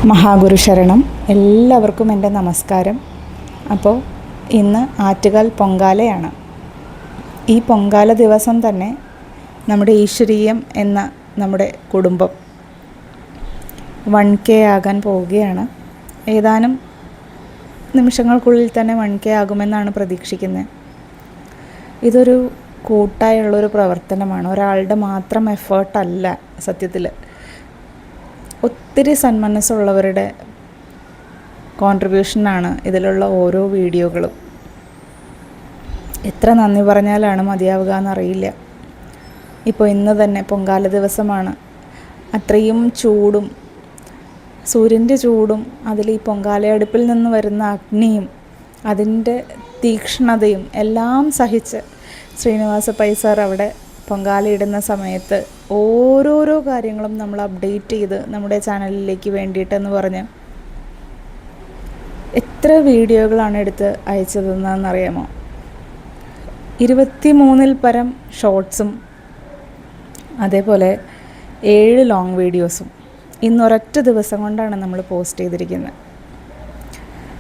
മഹാഗുരു ശരണം. എല്ലാവർക്കും എൻ്റെ നമസ്കാരം. അപ്പോൾ ഇന്ന് ആറ്റുകാൽ പൊങ്കാലയാണ്. ഈ പൊങ്കാല ദിവസം തന്നെ നമ്മുടെ ഈശ്വരീയം എന്ന നമ്മുടെ കുടുംബം 1K ആകാൻ പോവുകയാണ്. ഏതാനും നിമിഷങ്ങൾക്കുള്ളിൽ തന്നെ 1K ആകുമെന്നാണ് പ്രതീക്ഷിക്കുന്നത്. ഇതൊരു കൂട്ടായുള്ളൊരു പ്രവർത്തനമാണ്, ഒരാളുടെ മാത്രം എഫേർട്ടല്ല. സത്യത്തിൽ ഒത്തിരി സന്മനസ്സുള്ളവരുടെ കോൺട്രിബ്യൂഷനാണ് ഇതിലുള്ള ഓരോ വീഡിയോകളും. എത്ര നന്ദി പറഞ്ഞാലാണ് മതിയാവുക എന്നറിയില്ല. ഇപ്പോൾ ഇന്ന് തന്നെ പൊങ്കാല ദിവസമാണ്. അത്രയും ചൂടും സൂര്യൻ്റെ ചൂടും അതിൽ ഈ പൊങ്കാലയടുപ്പിൽ നിന്ന് വരുന്ന അഗ്നിയും അതിൻ്റെ തീക്ഷ്ണതയും എല്ലാം സഹിച്ച് ശ്രീനിവാസ പൈ സാർ അവിടെ പൊങ്കാലയിടുന്ന സമയത്ത് ഓരോരോ കാര്യങ്ങളും നമ്മൾ അപ്ഡേറ്റ് ചെയ്ത് നമ്മുടെ ചാനലിലേക്ക് വേണ്ടിയിട്ടെന്ന് പറഞ്ഞ് എത്ര വീഡിയോകളാണ് എടുത്ത് അയച്ചതെന്നറിയാമോ? 23 പരം ഷോർട്സും അതേപോലെ 7 ലോങ് വീഡിയോസും ഇന്നൊരൊറ്റ ദിവസം കൊണ്ടാണ് നമ്മൾ പോസ്റ്റ് ചെയ്തിരിക്കുന്നത്.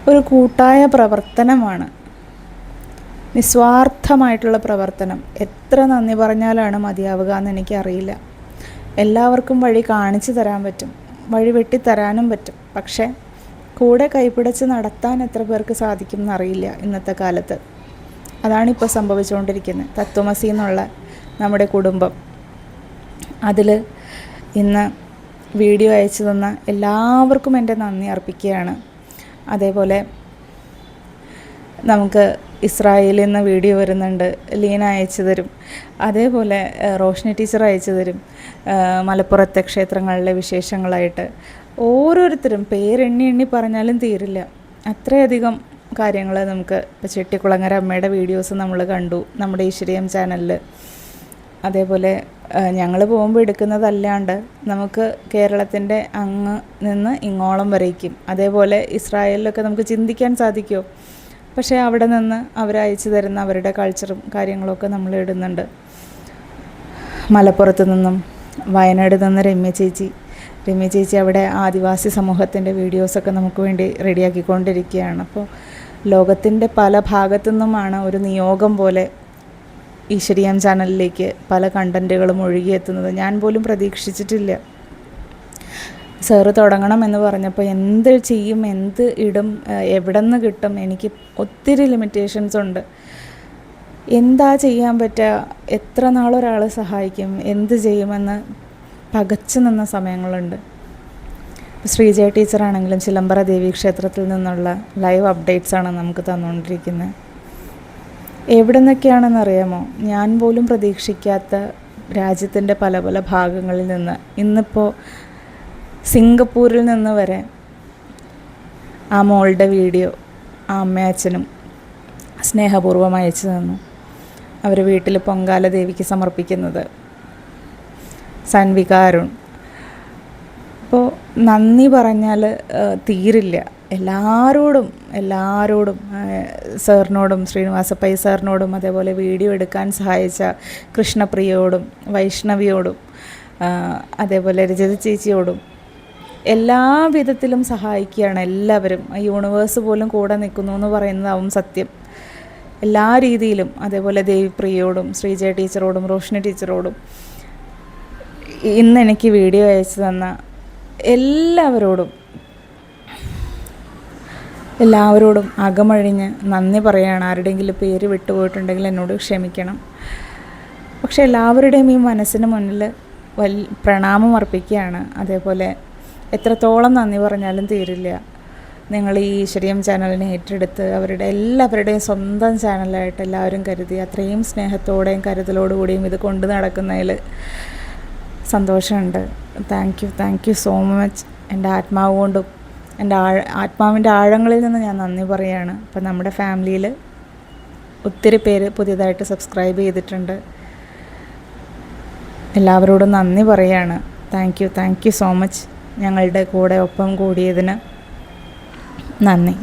ഒരു കൂട്ടായ പ്രവർത്തനമാണ്, നിസ്വാർത്ഥമായിട്ടുള്ള പ്രവർത്തനം. എത്ര നന്ദി പറഞ്ഞാലാണ് മതിയാവുക എന്ന് എനിക്കറിയില്ല. എല്ലാവർക്കും വഴി കാണിച്ചു തരാൻ പറ്റും, വഴി വെട്ടിത്തരാനും പറ്റും. പക്ഷേ കൂടെ കൈപിടിച്ച് നടത്താൻ എത്ര പേർക്ക് സാധിക്കും എന്നറിയില്ല ഇന്നത്തെ കാലത്ത്. അതാണിപ്പോൾ സംഭവിച്ചുകൊണ്ടിരിക്കുന്നത്. തത്വമസി എന്നുള്ള നമ്മുടെ കുടുംബം, അതിൽ ഇന്ന് വീഡിയോ അയച്ചു തന്ന എല്ലാവർക്കും എൻ്റെ നന്ദി അർപ്പിക്കുകയാണ്. അതേപോലെ നമുക്ക് ഇസ്രായേലിൽ നിന്ന് വീഡിയോ വരുന്നുണ്ട്, ലീന അയച്ചു തരും. അതേപോലെ റോഷ്നി ടീച്ചർ അയച്ചു തരും. മലപ്പുറത്തെ ക്ഷേത്രങ്ങളിലെ വിശേഷങ്ങളായിട്ട് ഓരോരുത്തരും പേരെണ്ണി പറഞ്ഞാലും തീരില്ല. അത്രയധികം കാര്യങ്ങൾ നമുക്ക് ഇപ്പോൾ ചെട്ടിക്കുളങ്ങര അമ്മയുടെ വീഡിയോസ് നമ്മൾ കണ്ടു നമ്മുടെ ഈശ്വരീയം ചാനലിൽ. അതേപോലെ ഞങ്ങൾ പോകുമ്പോൾ എടുക്കുന്നതല്ലാണ്ട് നമുക്ക് കേരളത്തിൻ്റെ അങ്ങ് നിന്ന് ഇങ്ങോളം വരയ്ക്കും. അതേപോലെ ഇസ്രായേലിലൊക്കെ നമുക്ക് ചിന്തിക്കാൻ സാധിക്കുമോ? പക്ഷേ അവിടെ നിന്ന് അവരയച്ചു തരുന്ന അവരുടെ കൾച്ചറും കാര്യങ്ങളൊക്കെ നമ്മൾ ഇടുന്നുണ്ട്. മലപ്പുറത്ത് നിന്നും വയനാട് നിന്ന് രമ്യ ചേച്ചി അവിടെ ആദിവാസി സമൂഹത്തിൻ്റെ വീഡിയോസൊക്കെ നമുക്ക് വേണ്ടി റെഡിയാക്കിക്കൊണ്ടിരിക്കുകയാണ്. അപ്പോൾ ലോകത്തിൻ്റെ പല ഭാഗത്തു നിന്നുമാണ് ഒരു നിയോഗം പോലെ ഈശ്വരീയം ചാനലിലേക്ക് പല കണ്ടൻറ്റുകളും ഒഴുകിയെത്തുന്നത്. ഞാൻ പോലും പ്രതീക്ഷിച്ചിട്ടില്ല. സാറ് തുടങ്ങണം എന്ന് പറഞ്ഞപ്പോൾ എന്ത് ചെയ്യും, എന്ത് ഇടും, എവിടെ നിന്ന് കിട്ടും, എനിക്ക് ഒത്തിരി ലിമിറ്റേഷൻസ് ഉണ്ട്. എന്താ ചെയ്യാൻ പറ്റുക, എത്ര നാളൊരാൾ സഹായിക്കും, എന്ത് ചെയ്യുമെന്ന് പകച്ചു നിന്ന സമയങ്ങളുണ്ട്. ശ്രീജയ ടീച്ചറാണെങ്കിലും ചിലമ്പറ ദേവി ക്ഷേത്രത്തിൽ നിന്നുള്ള ലൈവ് അപ്ഡേറ്റ്സാണ് നമുക്ക് തന്നുകൊണ്ടിരിക്കുന്നത്. എവിടെ നിന്നൊക്കെയാണെന്നറിയാമോ? ഞാൻ പോലും പ്രതീക്ഷിക്കാത്ത രാജ്യത്തിൻ്റെ പല പല ഭാഗങ്ങളിൽ നിന്ന്, ഇന്നിപ്പോൾ സിംഗപ്പൂരിൽ നിന്ന് വരെ ആ മോളുടെ വീഡിയോ ആ അമ്മയച്ഛനും സ്നേഹപൂർവ്വം അയച്ചു തന്നു. അവർ വീട്ടിൽ പൊങ്കാല ദേവിക്ക് സമർപ്പിക്കുന്നത്. സൻവിക അരുൺ. അപ്പോൾ നന്ദി പറഞ്ഞാൽ തീരില്ല. എല്ലാവരോടും സാറിനോടും ശ്രീനിവാസ പൈ സാറിനോടും അതേപോലെ വീഡിയോ എടുക്കാൻ സഹായിച്ച കൃഷ്ണപ്രിയയോടും വൈഷ്ണവിയോടും അതേപോലെ രജത ചേച്ചിയോടും എല്ലാ വിധത്തിലും സഹായിക്കുകയാണ് എല്ലാവരും. യൂണിവേഴ്സ് പോലും കൂടെ നിൽക്കുന്നു എന്ന് പറയുന്നതാവും സത്യം. എല്ലാ രീതിയിലും. അതേപോലെ ദേവിപ്രിയയോടും ശ്രീജയ ടീച്ചറോടും റോഷ്നി ടീച്ചറോടും ഇന്ന് എനിക്ക് വീഡിയോ അയച്ചു തന്ന എല്ലാവരോടും അകമഴിഞ്ഞ് നന്ദി പറയുകയാണ്. ആരുടെയെങ്കിലും പേര് വിട്ടുപോയിട്ടുണ്ടെങ്കിൽ എന്നോട് ക്ഷമിക്കണം. പക്ഷെ എല്ലാവരുടെയും ഈ മനസ്സിന് മുന്നിൽ പ്രണാമം അർപ്പിക്കുകയാണ്. അതേപോലെ എത്രത്തോളം നന്ദി പറഞ്ഞാലും തീരില്ല. നിങ്ങൾ ഈ ഈശ്വരീയം ചാനലിനെ ഏറ്റെടുത്ത് എല്ലാവരുടെയും സ്വന്തം ചാനലായിട്ട് എല്ലാവരും കരുതി അത്രയും സ്നേഹത്തോടെയും കരുതലോടുകൂടിയും ഇത് കൊണ്ടു നടക്കുന്നതിൽ സന്തോഷമുണ്ട്. Thank you so much. എൻ്റെ ആത്മാവ് കൊണ്ടും എൻ്റെ ആത്മാവിൻ്റെ ആഴങ്ങളിൽ നിന്ന് ഞാൻ നന്ദി പറയുകയാണ്. അപ്പം നമ്മുടെ ഫാമിലിയിൽ ഒത്തിരി പേര് പുതിയതായിട്ട് സബ്സ്ക്രൈബ് ചെയ്തിട്ടുണ്ട്. എല്ലാവരോടും നന്ദി പറയുകയാണ്. Thank you so much. ഞങ്ങളുടെ കൂടെ ഒപ്പം കൂടിയതിന് നന്ദി.